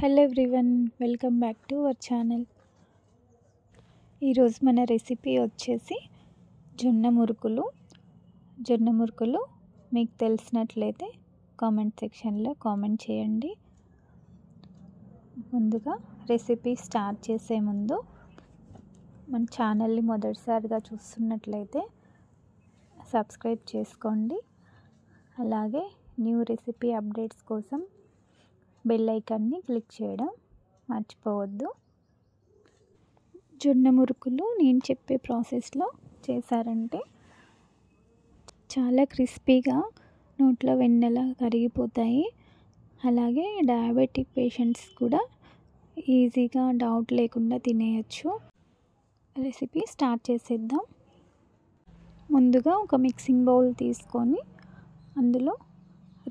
Hello everyone, welcome back to our channel. ఈరోజు మన recipe వచ్చేసి జొన్న మురుకులు. మీకు తెలిసినట్లయితే కామెంట్ సెక్షన్లో కామెంట్ చేయండి. ముందుగా రెసిపీ స్టార్ట్ చేసే ముందు మన ఛానల్ని మొదటిసారిగా చూస్తున్నట్లయితే సబ్స్క్రైబ్ చేసుకోండి. అలాగే న్యూ రెసిపీ అప్డేట్స్ కోసం బెల్ ఐకాన్ని క్లిక్ చేయడం మర్చిపోవద్దు. జొన్న మురుకులు నేను చెప్పే ప్రాసెస్లో చేశారంటే చాలా క్రిస్పీగా నోట్లో వెన్నెలా కరిగిపోతాయి. అలాగే డయాబెటిక్ పేషెంట్స్ కూడా ఈజీగా డౌట్ లేకుండా తినేయచ్చు. రెసిపీ స్టార్ట్ చేసేద్దాం. ముందుగా ఒక మిక్సింగ్ బౌల్ తీసుకొని అందులో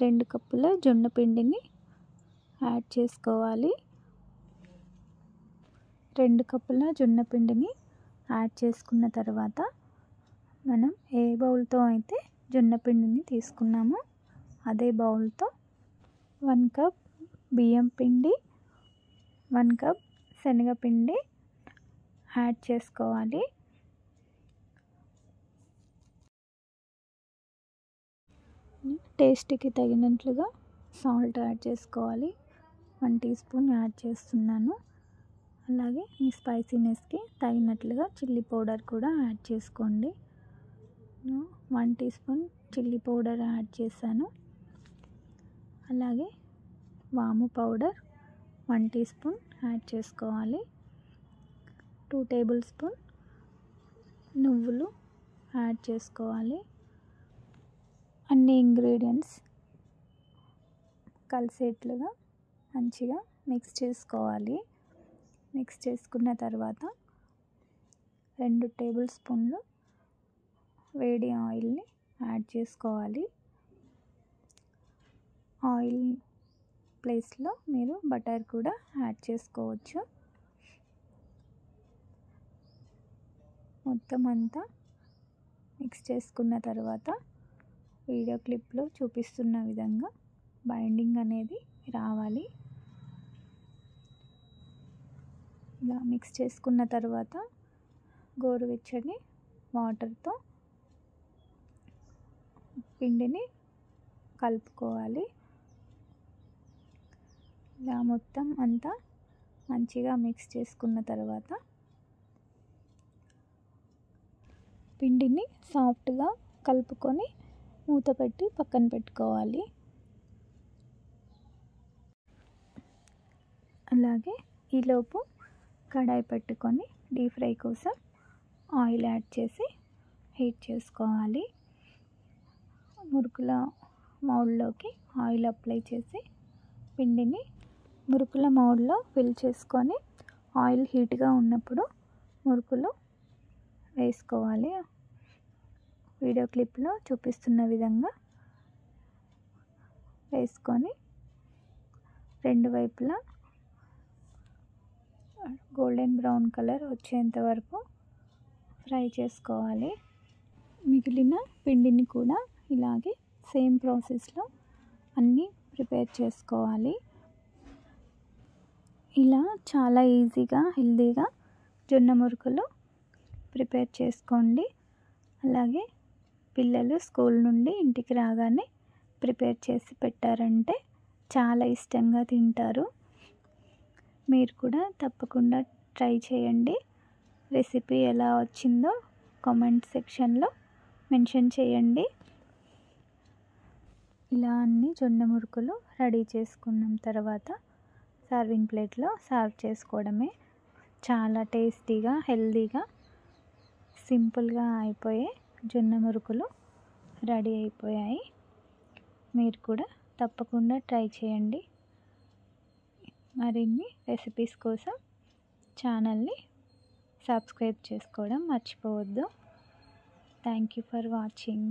2 కప్పుల జొన్న పిండిని యాడ్ చేసుకోవాలి. 2 కప్పుల జొన్న పిండిని యాడ్ చేసుకున్న తర్వాత మనం ఏ బౌల్తో అయితే జొన్న పిండిని తీసుకున్నామో అదే బౌల్తో 1 కప్ బియ్యం పిండి, 1 కప్ శనగపిండి యాడ్ చేసుకోవాలి. టేస్ట్కి తగినట్లుగా సాల్ట్ యాడ్ చేసుకోవాలి. 1 టీ స్పూన్ యాడ్ చేస్తున్నాను. అలాగే మీ స్పైసీనెస్కి తగినట్లుగా చిల్లీ పౌడర్ కూడా యాడ్ చేసుకోండి. 1 teaspoon chilli powder add చేశాను. అలాగే వాము పౌడర్ 1 టీ స్పూన్ యాడ్ చేసుకోవాలి. 2 టేబుల్ స్పూన్ నువ్వులు యాడ్ చేసుకోవాలి. అన్ని ఇంగ్రీడియంట్స్ కలిసేట్లుగా మంచిగా మిక్స్ చేసుకోవాలి. మిక్స్ చేసుకున్న తర్వాత 2 టేబుల్ స్పూన్లు వేడి ఆయిల్ని యాడ్ చేసుకోవాలి. ఆయిల్ ప్లేస్లో మీరు బటర్ కూడా యాడ్ చేసుకోవచ్చు. మొత్తం అంతా మిక్స్ చేసుకున్న తర్వాత వీడియో క్లిప్లో చూపిస్తున్న విధంగా బైండింగ్ అనేది రావాలి. ఇలా మిక్స్ చేసుకున్న తర్వాత గోరువెచ్చని వాటర్తో పిండిని కలుపుకోవాలి. ఇలా మొత్తం అంతా మంచిగా మిక్స్ చేసుకున్న తర్వాత పిండిని సాఫ్ట్గా కలుపుకొని మూత పెట్టి పక్కన పెట్టుకోవాలి. అలాగే ఈలోపు కడాయి పెట్టుకొని డీప్ ఫ్రై కోసం ఆయిల్ యాడ్ చేసి హీట్ చేసుకోవాలి. మురుకుల మౌల్డ్లోకి ఆయిల్ అప్లై చేసి పిండిని మురుకుల మౌల్డ్లో ఫిల్ చేసుకొని ఆయిల్ హీట్గా ఉన్నప్పుడు మురుకులు వేసుకోవాలి. వీడియో క్లిప్లో చూపిస్తున్న విధంగా వేసుకొని 2 వైపులా గోల్డెన్ బ్రౌన్ కలర్ వచ్చేంత వరకు ఫ్రై చేసుకోవాలి. మిగిలిన పిండిని కూడా ఇలాగే సేమ్ ప్రాసెస్లో అన్నీ ప్రిపేర్ చేసుకోవాలి. ఇలా చాలా ఈజీగా హెల్తీగా జొన్న మురుకులు ప్రిపేర్ చేసుకోండి. అలాగే పిల్లలు స్కూల్ నుండి ఇంటికి రాగానే ప్రిపేర్ చేసి పెట్టారంటే చాలా ఇష్టంగా తింటారు. మీరు కూడా తప్పకుండా ట్రై చేయండి. రెసిపీ ఎలా వచ్చిందో కామెంట్ సెక్షన్లో మెన్షన్ చేయండి. ఇలా అన్ని జొన్న మురుకులు రెడీ చేసుకున్న తర్వాత సర్వింగ్ ప్లేట్లో సర్వ్ చేసుకోవడమే. చాలా టేస్టీగా హెల్తీగా సింపుల్గా అయిపోయే జొన్న మురుకులు రెడీ అయిపోయాయి. మీరు కూడా తప్పకుండా ట్రై చేయండి. మరిన్ని రెసిపీస్ కోసం ఛానల్ని సబ్స్క్రైబ్ చేసుకోవడం మర్చిపోవద్దు. Thank you for watching.